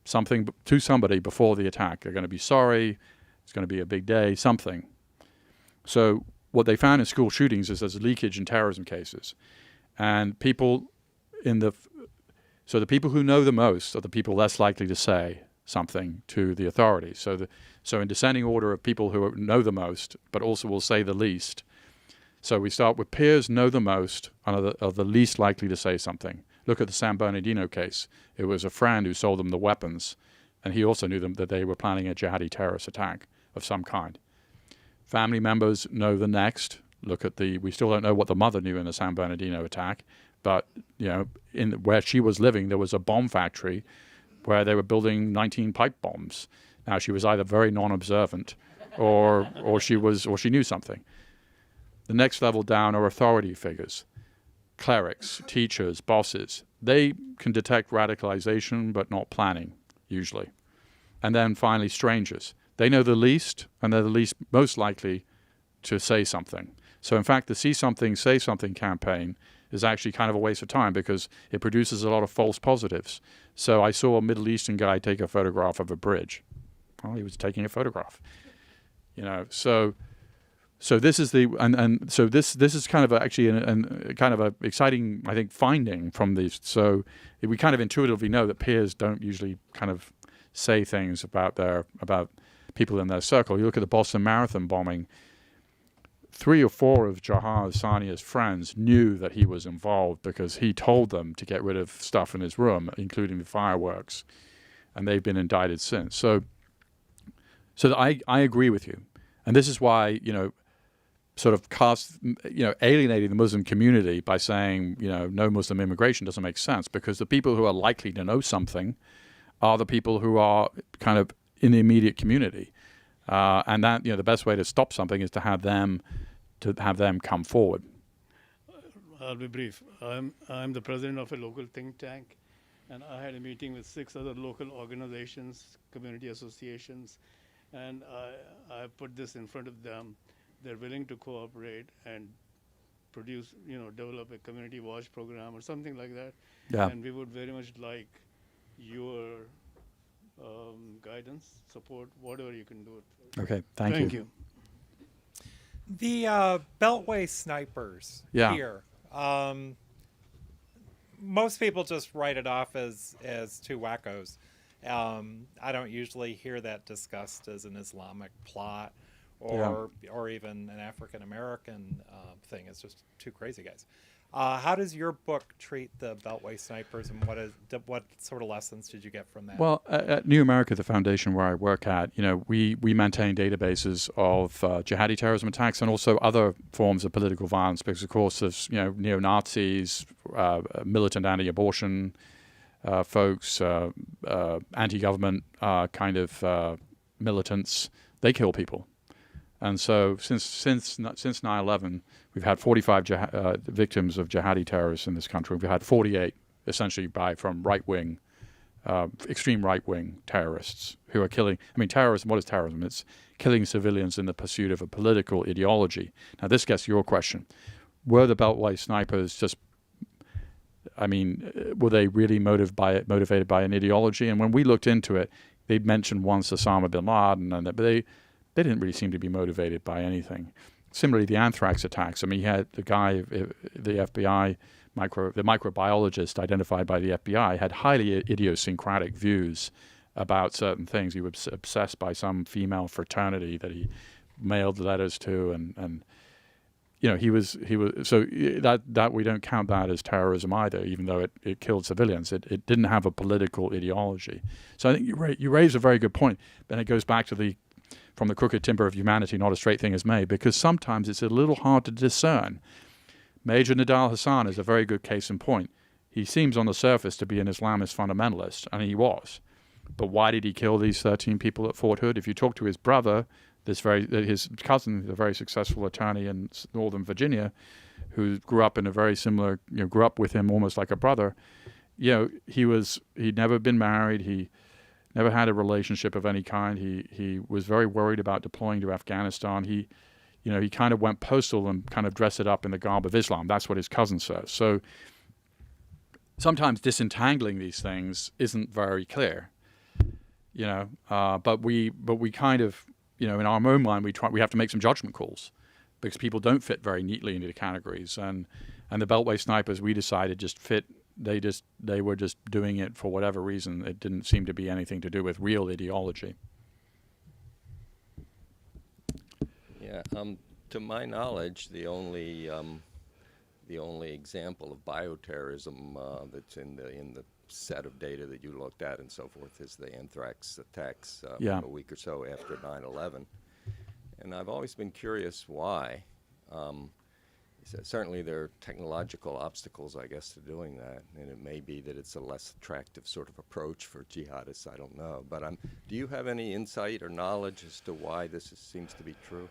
Speaker 2: something to somebody before the attack. They're going to be sorry. It's going to be a big day, something. So what they found in school shootings is there's leakage in terrorism cases. And the people who know the most are the people less likely to say something to the authorities. So in descending order of people who know the most, but also will say the least. So we start with peers know the most and are the least likely to say something. Look at the San Bernardino case. It was a friend who sold them the weapons, and he also knew them that they were planning a jihadi terrorist attack of some kind. Family members know the next. We still don't know what the mother knew in the San Bernardino attack, but where she was living, there was a bomb factory where they were building 19 pipe bombs. Now she was either very non-observant, or she knew something. The next level down are authority figures. Clerics, teachers, bosses, they can detect radicalization but not planning, usually. And then finally, strangers. They know the least, and they're the least most likely to say something. So in fact, the See Something, Say Something campaign is actually kind of a waste of time because it produces a lot of false positives. So I saw a Middle Eastern guy take a photograph of a bridge. Well, he was taking a photograph. So this is this is kind of actually a kind of a exciting, I think, finding from these. So we kind of intuitively know that peers don't usually kind of say things about people in their circle. You look at the Boston Marathon bombing. 3 or 4 of Jahar Sania's friends knew that he was involved because he told them to get rid of stuff in his room, including the fireworks, and they've been indicted since. So I agree with you, and this is why sort of alienating the Muslim community by saying no Muslim immigration doesn't make sense, because the people who are likely to know something are the people who are kind of in the immediate community, and that the best way to stop something is to have them come forward.
Speaker 3: I'll be brief. I'm the president of a local think tank, and I had a meeting with 6 other local organizations, community associations, and I put this in front of them. They're willing to cooperate and produce, develop a community watch program or something like that.
Speaker 2: Yeah.
Speaker 3: And we would very much like your guidance, support, whatever you can do it.
Speaker 2: Okay. Thank you.
Speaker 4: The Beltway snipers
Speaker 2: Yeah.
Speaker 4: here. Most people just write it off as two wackos. I don't usually hear that discussed as an Islamic plot or even an African American thing. It's just two crazy guys. How does your book treat the Beltway snipers, and what sort of lessons did you get from that?
Speaker 2: Well, at New America, the foundation where I work at, we maintain databases of jihadi terrorism attacks and also other forms of political violence, because of course there's neo-Nazis, militant anti-abortion folks, anti-government kind of militants. They kill people. And so since 9/11, we've had 45 victims of jihadi terrorists in this country. We've had 48 essentially from right-wing, extreme right-wing terrorists who are killing. I mean, terrorism, what is terrorism? It's killing civilians in the pursuit of a political ideology. Now, this gets to your question. Were the Beltway snipers were they really motivated by an ideology? And when we looked into it, they mentioned once Osama bin Laden, but they didn't really seem to be motivated by anything. Similarly, the anthrax attacks. I mean, you had the guy, the FBI, the microbiologist identified by the FBI, had highly idiosyncratic views about certain things. He was obsessed by some female fraternity that he mailed letters to, and he was so that we don't count that as terrorism either, even though it killed civilians. It didn't have a political ideology. So I think you raise a very good point, and it goes back to from the crooked timber of humanity, not a straight thing is made, because sometimes it's a little hard to discern. Major Nidal Hasan is a very good case in point. He seems on the surface to be an Islamist fundamentalist, and he was. But why did he kill these 13 people at Fort Hood? If you talk to his brother, his cousin, a very successful attorney in Northern Virginia, who grew up in a very similar, grew up with him almost like a brother, he'd never been married. He never had a relationship of any kind. He was very worried about deploying to Afghanistan. He kind of went postal and kind of dressed it up in the garb of Islam. That's what his cousin says. So sometimes disentangling these things isn't very clear, but we kind of, in our own mind, we have to make some judgment calls because people don't fit very neatly into the categories. And the Beltway snipers, we decided, just fit. They were just doing it for whatever reason. It didn't seem to be anything to do with real ideology.
Speaker 5: Yeah, to my knowledge, the only example of bioterrorism that's in the set of data that you looked at and so forth is the anthrax attacks a week or so after 9/11. And I've always been curious why. Certainly there are technological obstacles, I guess, to doing that, and it may be that it's a less attractive sort of approach for jihadists, I don't know. But do you have any insight or knowledge as to why this seems to be true?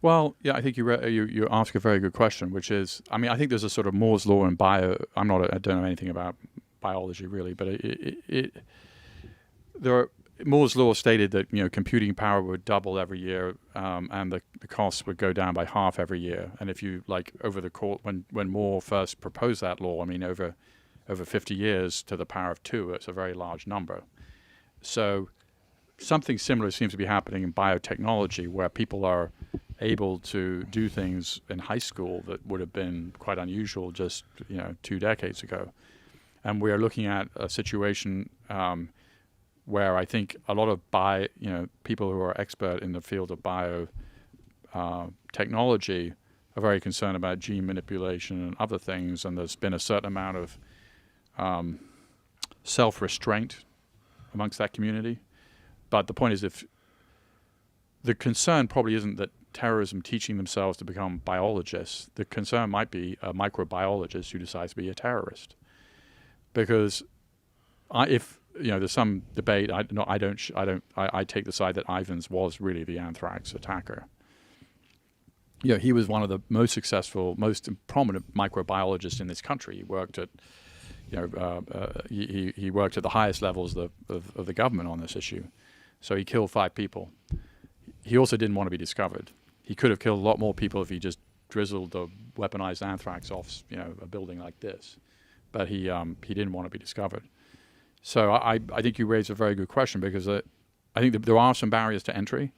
Speaker 2: Well, yeah, I think you ask a very good question, which is, I think there's a sort of Moore's law in bio. I don't know anything about biology really, but Moore's law stated that computing power would double every year, and the costs would go down by half every year. And if you over the course when Moore first proposed that law, over 50 years to the power of 2, it's a very large number. So something similar seems to be happening in biotechnology, where people are able to do things in high school that would have been quite unusual just 2 decades ago. And we are looking at a situation where I think a lot of people who are expert in the field of biotechnology are very concerned about gene manipulation and other things, and there's been a certain amount of self-restraint amongst that community. But the point is, if the concern probably isn't that terrorism teaching themselves to become biologists, the concern might be a microbiologist who decides to be a terrorist. Because if there's some debate. I take the side that Ivins was really the anthrax attacker. He was one of the most successful, most prominent microbiologists in this country. He worked at, he worked at the highest levels of the government on this issue. So he killed 5 people. He also didn't want to be discovered. He could have killed a lot more people if he just drizzled the weaponized anthrax off, a building like this, but he didn't want to be discovered. So I think you raise a very good question, because I think that there are some barriers to entry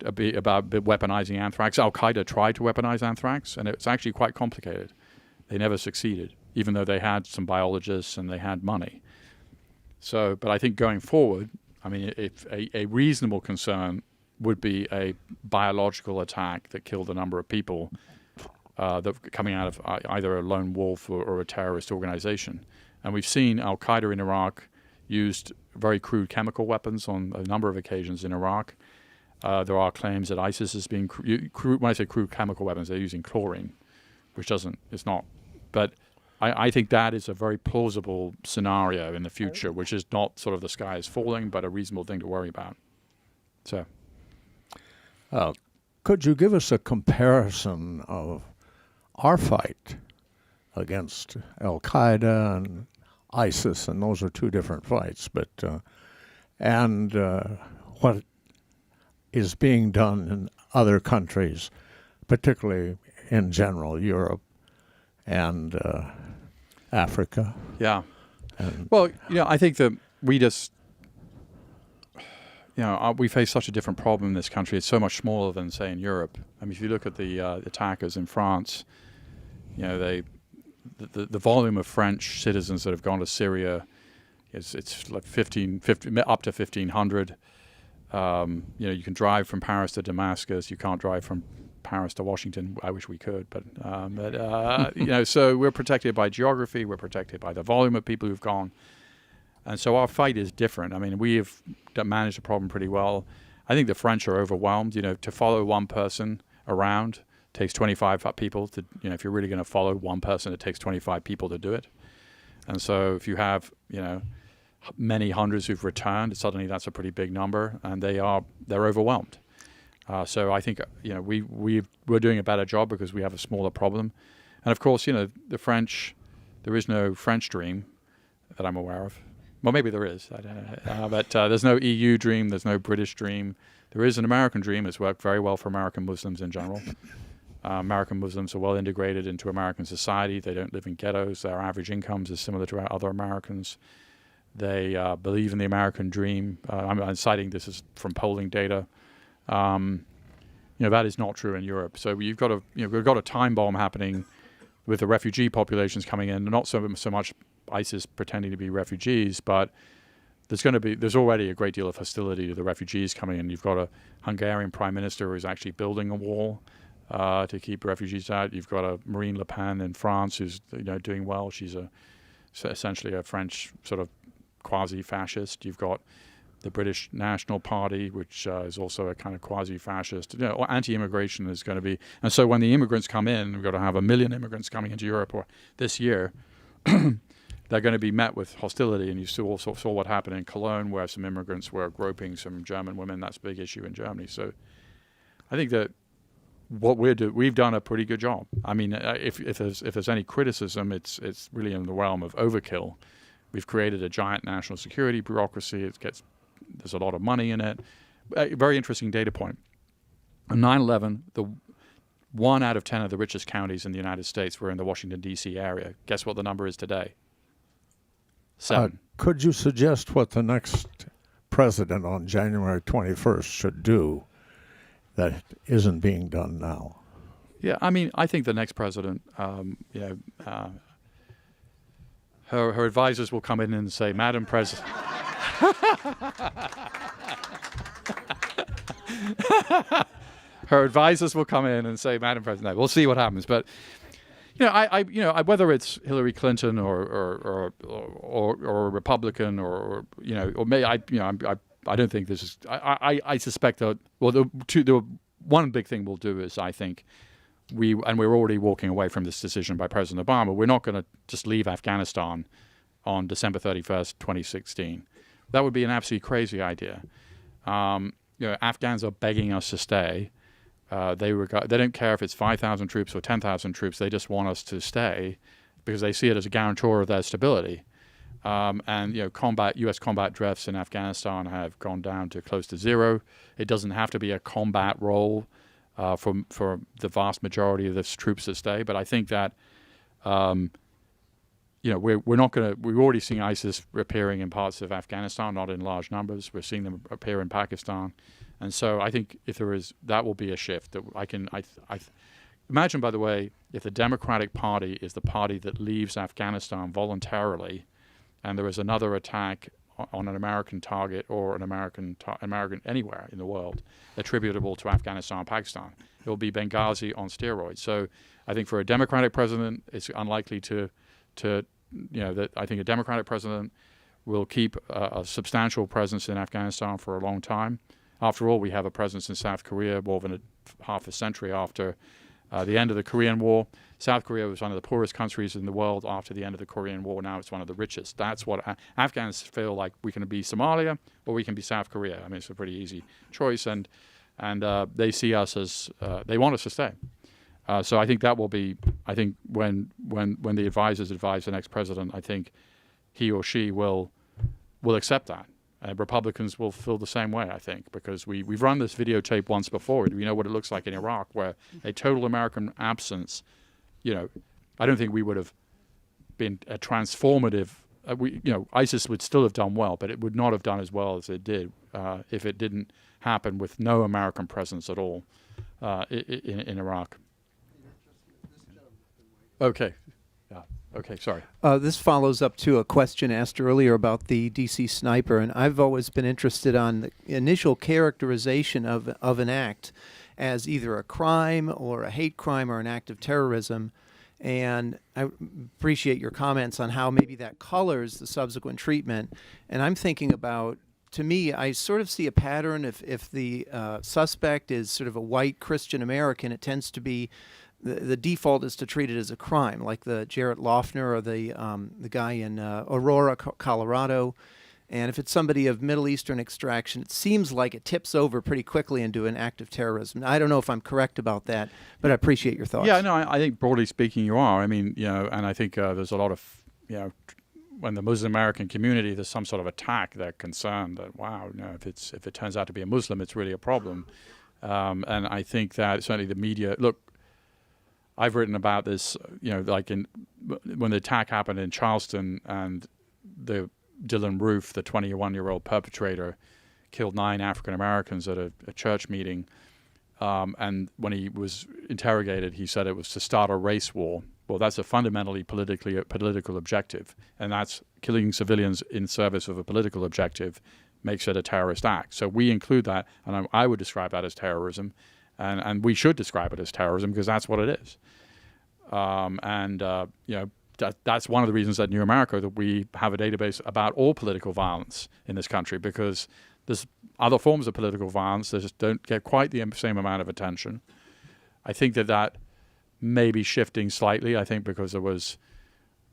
Speaker 2: about weaponizing anthrax. Al-Qaeda tried to weaponize anthrax, and it's actually quite complicated. They never succeeded, even though they had some biologists and they had money. So, but I think going forward, I mean, if a reasonable concern would be a biological attack that killed a number of people that coming out of either a lone wolf or a terrorist organization. And we've seen Al-Qaeda in Iraq used very crude chemical weapons on a number of occasions in Iraq. There are claims that ISIS is being crude. When I say crude chemical weapons, they're using chlorine, which it's not. But I think that is a very plausible scenario in the future, which is not sort of the sky is falling, but a reasonable thing to worry about. So,
Speaker 6: could you give us a comparison of our fight against Al-Qaeda and ISIS, and those are two different fights, but and what is being done in other countries, particularly in general, Europe and Africa?
Speaker 2: Yeah. Well, I think that we just, we face such a different problem in this country. It's so much smaller than, say, in Europe. I mean, if you look at the attackers in France, the volume of French citizens that have gone to Syria it's like 50 up to 1,500. You can drive from Paris to Damascus. You can't drive from Paris to Washington. I wish we could, but so we're protected by geography. We're protected by the volume of people who've gone, and so our fight is different. I mean, we have managed the problem pretty well. I think the French are overwhelmed. To follow one person around takes 25 people to. If you're really going to follow one person, it takes 25 people to do it. And so if you have many hundreds who've returned, suddenly that's a pretty big number, and they're overwhelmed. So I think we're doing a better job because we have a smaller problem, and of course the French, there is no French dream that I'm aware of. Well, maybe there is, I don't know. But there's no EU dream, there's no British dream. There is an American dream. It's worked very well for American Muslims in general. American Muslims are well integrated into American society. They don't live in ghettos. Their average incomes is similar to other Americans. They believe in the American dream. I'm citing this as from polling data. That is not true in Europe. So we've got a time bomb happening with the refugee populations coming in. Not so much ISIS pretending to be refugees, but there's already a great deal of hostility to the refugees coming in. You've got a Hungarian prime minister who's actually building a wall to keep refugees out. You've got a Marine Le Pen in France who's doing well. She's essentially a French sort of quasi-fascist. You've got the British National Party, which is also a kind of quasi-fascist. Anti-immigration is going to be, and so when the immigrants come in, we've got to have 1 million immigrants coming into Europe this year. They're going to be met with hostility, and you saw what happened in Cologne, where some immigrants were groping some German women. That's a big issue in Germany. So I think that what we've done a pretty good job. I mean, if there's any criticism, it's really in the realm of overkill. We've created a giant national security bureaucracy. There's a lot of money in it. A very interesting data point. On 9/11, the 1 out of 10 of the richest counties in the United States were in the Washington D.C. area. Guess what the number is today? 7.
Speaker 6: Could you suggest what the next president on January 21st should do that isn't being done now?
Speaker 2: Yeah, I mean, I think the next president, her advisors will come in and say, Madam President. Her advisors will come in and say, Madam President. We'll see what happens, but whether it's Hillary Clinton or a Republican or I don't think this is. I suspect that. Well, the one big thing we'll do is I think we're already walking away from this decision by President Obama. We're not going to just leave Afghanistan on December 31st, 2016. That would be an absolutely crazy idea. Afghans are begging us to stay. They don't care if it's 5,000 troops or 10,000 troops. They just want us to stay because they see it as a guarantor of their stability. U.S. combat drafts in Afghanistan have gone down to close to zero. It doesn't have to be a combat role. for the vast majority of the troops to stay. But I think that we're not going to. We're already seeing ISIS appearing in parts of Afghanistan, not in large numbers. We're seeing them appear in Pakistan, and so I think if there is, that will be a shift. That I imagine, by the way, if the Democratic Party is the party that leaves Afghanistan voluntarily, and there is another attack on an American target or an American anywhere in the world attributable to Afghanistan and Pakistan, it will be Benghazi on steroids. So I think for a Democratic president, it's unlikely that I think a Democratic president will keep a substantial presence in Afghanistan for a long time. After all, we have a presence in South Korea more than half a century after the end of the Korean War. South Korea was one of the poorest countries in the world after the end of the Korean War. Now it's one of the richest. That's what Afghans feel like. We can be Somalia or we can be South Korea. I mean, it's a pretty easy choice, and they see us as they want us to stay. So I think that will be. I think when the advisors advise the next president, I think he or she will accept that. Republicans will feel the same way, I think, because we've run this videotape once before. We know what it looks like in Iraq, where a total American absence. I don't think we would have been a transformative. ISIS would still have done well, but it would not have done as well as it did if it didn't happen with no American presence at all in Iraq. Okay. Yeah. Okay, sorry.
Speaker 7: This follows up to a question asked earlier about the D.C. sniper, and I've always been interested on the initial characterization of an act as either a crime or a hate crime or an act of terrorism. And I appreciate your comments on how maybe that colors the subsequent treatment. And I'm thinking about, to me, I sort of see a pattern. If the suspect is sort of a white Christian American, it tends to be the default is to treat it as a crime, like the Jarrett Loeffner or the guy in Aurora, Colorado. And if it's somebody of Middle Eastern extraction, it seems like it tips over pretty quickly into an act of terrorism. I don't know if I'm correct about that, but I appreciate your thoughts.
Speaker 2: Yeah, no, I think broadly speaking you are. I mean, and I think there's a lot of, when the Muslim American community, there's some sort of attack, they're concerned that, wow, if it turns out to be a Muslim, it's really a problem. And I think that certainly the media, look, I've written about this, like when the attack happened in Charleston and the Dylan Roof, the 21-year-old perpetrator, killed 9 African Americans at a church meeting. And when he was interrogated, he said it was to start a race war. Well, that's a fundamentally political objective, and that's killing civilians in service of a political objective makes it a terrorist act. So we include that, and I would describe that as terrorism. And we should describe it as terrorism because that's what it is. That's one of the reasons at New America that we have a database about all political violence in this country, because there's other forms of political violence that just don't get quite the same amount of attention. I think that may be shifting slightly. I think because there was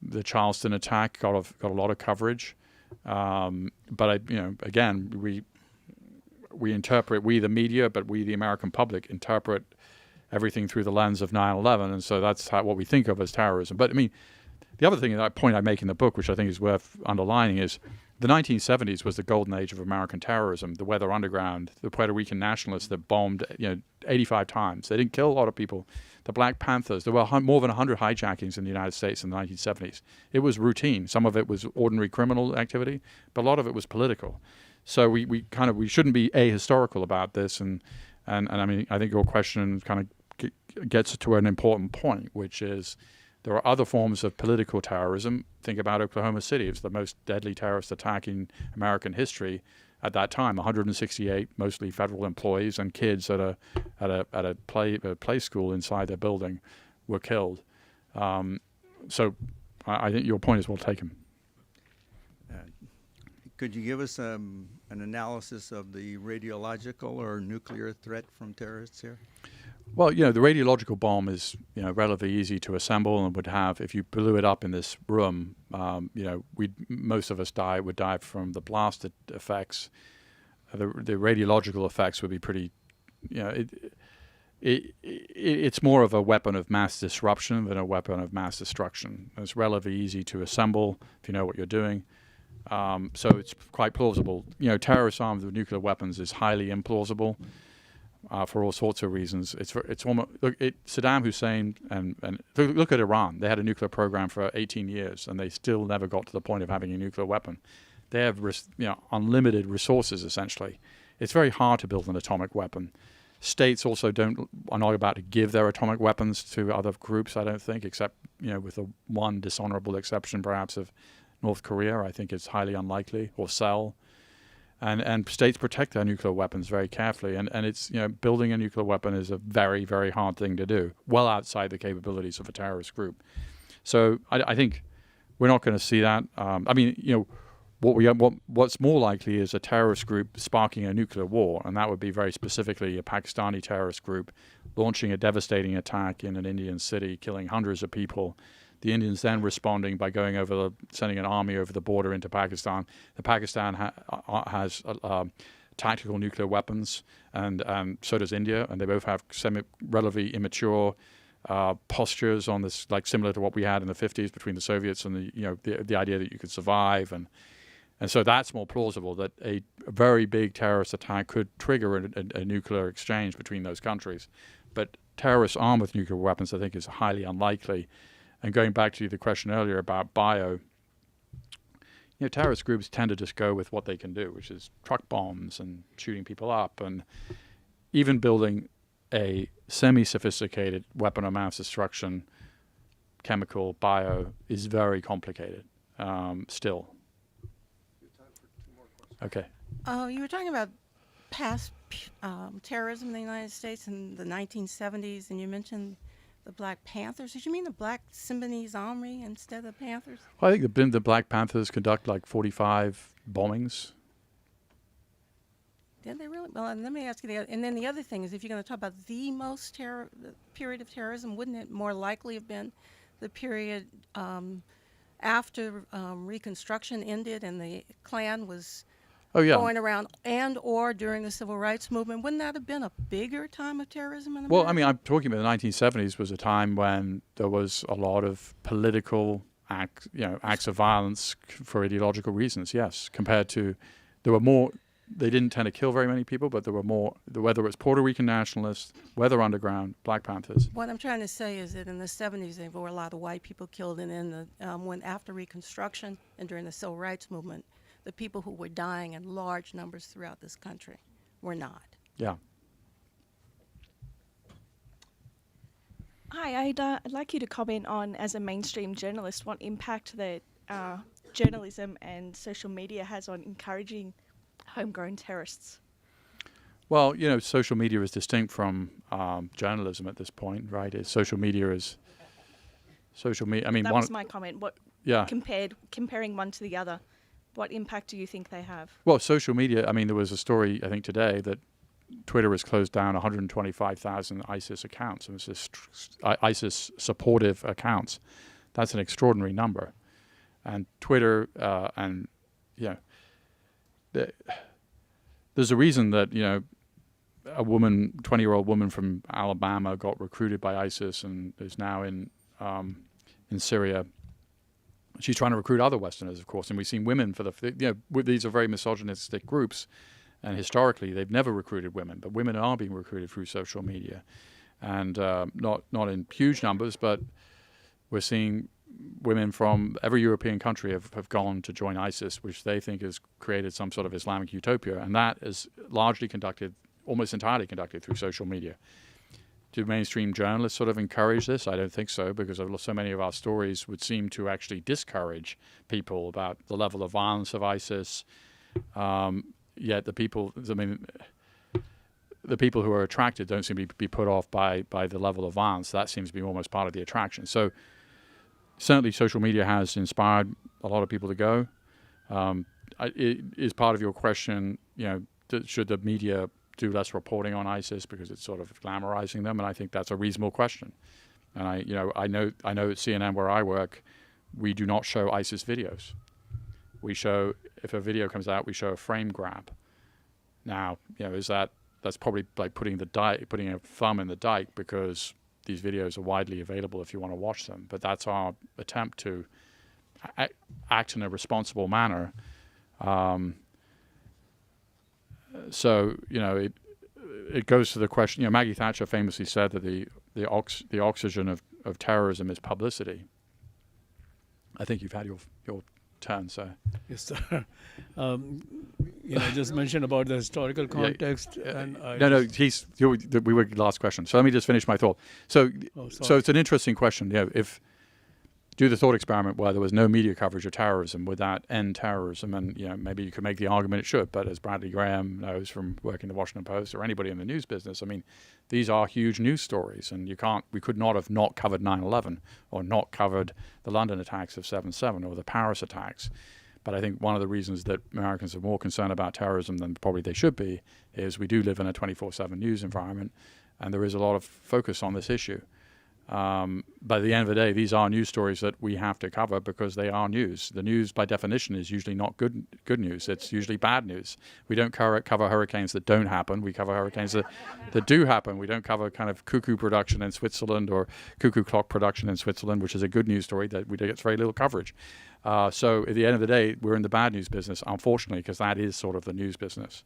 Speaker 2: the Charleston attack got a lot of coverage. But again, we interpret, we the media, but we the American public interpret everything through the lens of 9/11, and so that's what we think of as terrorism. But I mean, the other thing, that point I make in the book, which I think is worth underlining, is the 1970s was the golden age of American terrorism. The Weather Underground, the Puerto Rican nationalists that bombed 85 times. They didn't kill a lot of people. The Black Panthers, there were more than 100 hijackings in the United States in the 1970s. It was routine. Some of it was ordinary criminal activity, but a lot of it was political. So we shouldn't be ahistorical about this, and I mean, I think your question kind of gets to an important point, which is there are other forms of political terrorism. Think about Oklahoma City. It was the most deadly terrorist attack in American history at that time. 168 mostly federal employees and kids at a play school inside their building were killed. So I think your point is well taken.
Speaker 8: Could you give us an analysis of the radiological or nuclear threat from terrorists here?
Speaker 2: Well, the radiological bomb is, relatively easy to assemble and would have, if you blew it up in this room, most of us would die from the blast effects. The radiological effects would be pretty, it's more of a weapon of mass disruption than a weapon of mass destruction. It's relatively easy to assemble if you know what you're doing. So it's quite plausible. Terrorists armed with nuclear weapons is highly implausible. for all sorts of reasons. It's almost Saddam Hussein and look at Iran. They had a nuclear program for 18 years, and they still never got to the point of having a nuclear weapon. They have unlimited resources essentially. It's very hard to build an atomic weapon. States also are not about to give their atomic weapons to other groups, I don't think, except with the one dishonorable exception perhaps of North Korea. I think it's highly unlikely, or sell. And states protect their nuclear weapons very carefully, and it's building a nuclear weapon is a very, very hard thing to do, well outside the capabilities of a terrorist group. So I think we're not going to see that. What's more likely is a terrorist group sparking a nuclear war, and that would be very specifically a Pakistani terrorist group launching a devastating attack in an Indian city, killing hundreds of people. The Indians then responding by sending an army over the border into Pakistan. Pakistan has tactical nuclear weapons, and so does India, and they both have relatively immature postures on this, like similar to what we had in the 50s between the Soviets and the idea that you could survive, and so that's more plausible that a very big terrorist attack could trigger a nuclear exchange between those countries. But terrorists armed with nuclear weapons, I think, is highly unlikely. And going back to the question earlier about bio, terrorist groups tend to just go with what they can do, which is truck bombs and shooting people up, and even building a semi-sophisticated weapon of mass destruction, chemical, bio, is very complicated still. Okay.
Speaker 9: You were talking about past terrorism in the United States in the 1970s, and you mentioned the Black Panthers. Did you mean the Black Symbionese Army instead of Panthers?
Speaker 2: Well, I think the Black Panthers conduct like 45 bombings.
Speaker 9: Did they really? Well, let me ask you and then the other thing is, if you're going to talk about the period of terrorism, wouldn't it more likely have been the period after Reconstruction ended and the Klan was going around, and or during the Civil Rights Movement? Wouldn't that have been a bigger time of terrorism in America?
Speaker 2: Well, I mean, I'm talking about the 1970s was a time when there was a lot of political acts of violence for ideological reasons, yes, compared to, there were more, they didn't tend to kill very many people, but there were more, whether it was Puerto Rican nationalists, Weather Underground, Black Panthers.
Speaker 9: What I'm trying to say is that in the 70s, there were a lot of white people killed, and in the when after Reconstruction and during the Civil Rights Movement, the people who were dying in large numbers throughout this country were not.
Speaker 2: Yeah.
Speaker 10: Hi, I'd like you to comment on, as a mainstream journalist, what impact that journalism and social media has on encouraging homegrown terrorists.
Speaker 2: Well, social media is distinct from journalism at this point, right? Social media is social media. I mean,
Speaker 10: that was my comment. Comparing one to the other, what impact do you think they have?
Speaker 2: Well, social media, I mean, there was a story, I think, today that Twitter has closed down 125,000 ISIS accounts. And it's ISIS supportive accounts. That's an extraordinary number. And Twitter there's a reason that, a woman, 20-year-old woman from Alabama got recruited by ISIS and is now in Syria. She's trying to recruit other Westerners, of course, and we've seen women these are very misogynistic groups, and historically they've never recruited women, but women are being recruited through social media, and not in huge numbers, but we're seeing women from every European country have gone to join ISIS, which they think has created some sort of Islamic utopia, and that is largely almost entirely conducted through social media. Do mainstream journalists sort of encourage this? I don't think so, because so many of our stories would seem to actually discourage people about the level of violence of ISIS. Yet the people who are attracted don't seem to be put off by the level of violence. That seems to be almost part of the attraction. So certainly social media has inspired a lot of people to go. It is part of your question, should the media do less reporting on ISIS because it's sort of glamorizing them? And I think that's a reasonable question. And I know at CNN where I work, we do not show ISIS videos. We show, if a video comes out, we show a frame grab. Now, that's probably like putting a thumb in the dike, because these videos are widely available if you want to watch them. But that's our attempt to act in a responsible manner. it goes to the question. Maggie Thatcher famously said that the oxygen of terrorism is publicity. I think you've had your turn, so.
Speaker 3: Yes, sir. Just mentioned about the historical context. And
Speaker 2: we were last question. So let me just finish my thought. So it's an interesting question. If do the thought experiment where there was no media coverage of terrorism, would that end terrorism? And maybe you could make the argument it should, but as Bradley Graham knows from working the Washington Post or anybody in the news business, I mean, these are huge news stories, and we could not have not covered 9/11 or not covered the London attacks of 7/7 or the Paris attacks. But I think one of the reasons that Americans are more concerned about terrorism than probably they should be is we do live in a 24/7 news environment, and there is a lot of focus on this issue. By the end of the day, these are news stories that we have to cover because they are news. The news, by definition, is usually not good news. It's usually bad news. We don't cover hurricanes that don't happen. We cover hurricanes that do happen. We don't cover kind of cuckoo production in Switzerland or cuckoo clock production in Switzerland, which is a good news story that gets very little coverage. So at the end of the day, we're in the bad news business, unfortunately, because that is sort of the news business.